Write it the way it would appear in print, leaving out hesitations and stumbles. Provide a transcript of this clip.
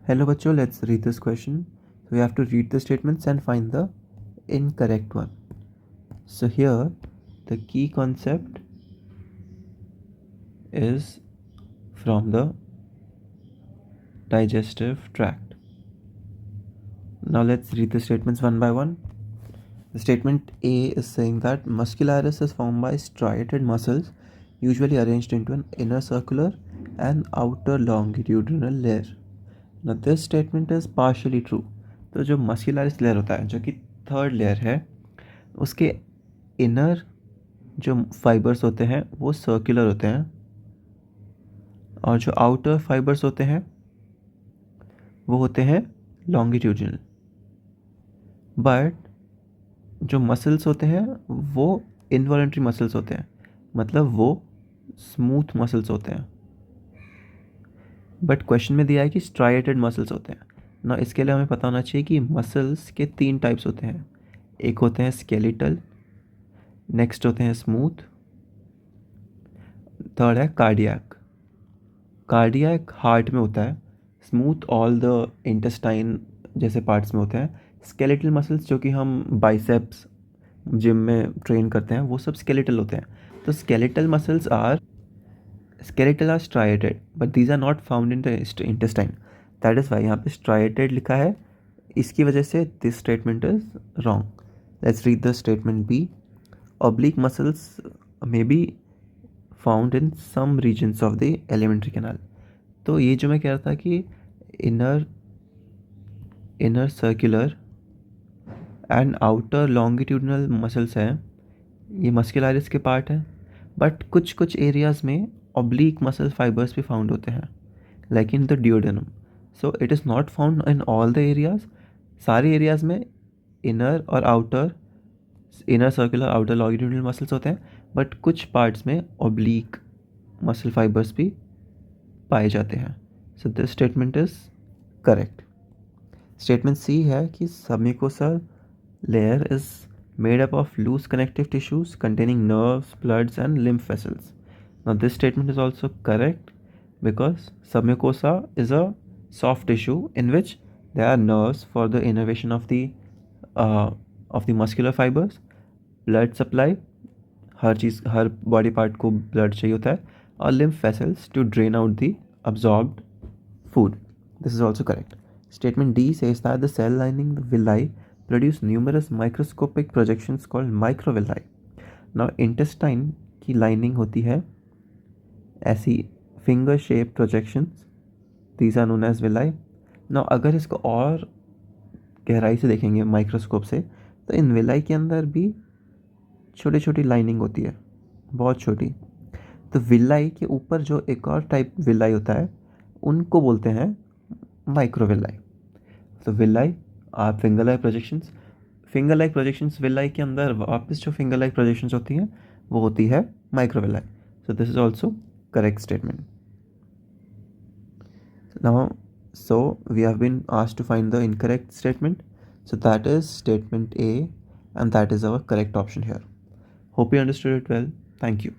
Hello bachcho, let's read this question. So we have to read the statements and find the incorrect one. So here the key concept is from the digestive tract. Now let's read the statements one by one. The statement A is saying that muscularis is formed by striated muscles usually arranged into an inner circular and outer longitudinal layer. Now this statement is partially true. तो जो muscularis layer होता है जो कि third layer है उसके inner जो fibres होते हैं वो सर्कुलर होते हैं और जो आउटर फाइबर्स होते हैं वो होते हैं लॉन्गिट्यूडिनल. बट जो मसल्स होते हैं वो इनवॉलंटरी मसल्स होते हैं, मतलब वो स्मूथ मसल्स होते हैं. बट क्वेश्चन में दिया है कि स्ट्राइएटेड मसल्स होते हैं ना. इसके लिए हमें पता होना चाहिए कि मसल्स के 3 टाइप्स होते हैं. एक होते हैं स्केलेटल, नेक्स्ट होते हैं स्मूथ, थर्ड है कार्डियक. कार्डियक हार्ट में होता है, स्मूथ ऑल द इंटेस्टाइन जैसे पार्ट्स में होते हैं. स्केलेटल मसल्स जो कि हम बाइसेप्स जिम में ट्रेन करते हैं वो सब स्केलेटल होते हैं. तो skeletal muscles are striated but these are not found in the intestine. That is why यहाँ पे striated लिखा है. इसकी वजह से this statement is wrong. Let's read the statement B. Oblique muscles may be found in some regions of the alimentary canal. तो ये जो मैं कह रहा था कि inner circular and outer longitudinal muscles हैं, ये मस्कुलरिस के पार्ट है. बट कुछ एरियाज़ में ऑब्लिक मसल फाइबर्स भी फाउंड होते हैं like in the duodenum. So it is not found in all the areas. सारे एरियाज़ में इनर और outer, inner circular outer longitudinal muscles होते हैं, बट कुछ पार्ट्स में ऑब्लिक मसल फाइबर्स भी पाए जाते हैं. So this statement is correct. Statement C है कि submucosal layer is made up of loose connective tissues containing nerves, bloods and lymph vessels. Now this statement is also correct because submucosa is a soft tissue in which there are nerves for the innervation of the muscular fibers, blood supply, her body part को blood चाहिए होता है, और lymph vessels to drain out the absorbed food. This is also correct. Statement D says that the cell lining the villi produce numerous microscopic projections called microvilli. Now intestine की lining होती है ऐसी finger shaped projections, these are known as villi. Now अगर इसको और गहराई से देखेंगे माइक्रोस्कोप से तो इन villi के अंदर भी छोटी छोटी लाइनिंग होती है, बहुत छोटी. तो villi के ऊपर जो एक और टाइप villi होता है उनको बोलते हैं माइक्रोविलाई. तो villi आप फिंगर लाइक प्रोजेक्शंस villi के अंदर वापस जो फिंगर लाइक प्रोजेक्शंस होती हैं वो होती है microvilli. So this is also correct statement. Now so we have been asked to find the incorrect statement. So that is statement A and that is our correct option here. Hope you understood it well. Thank you.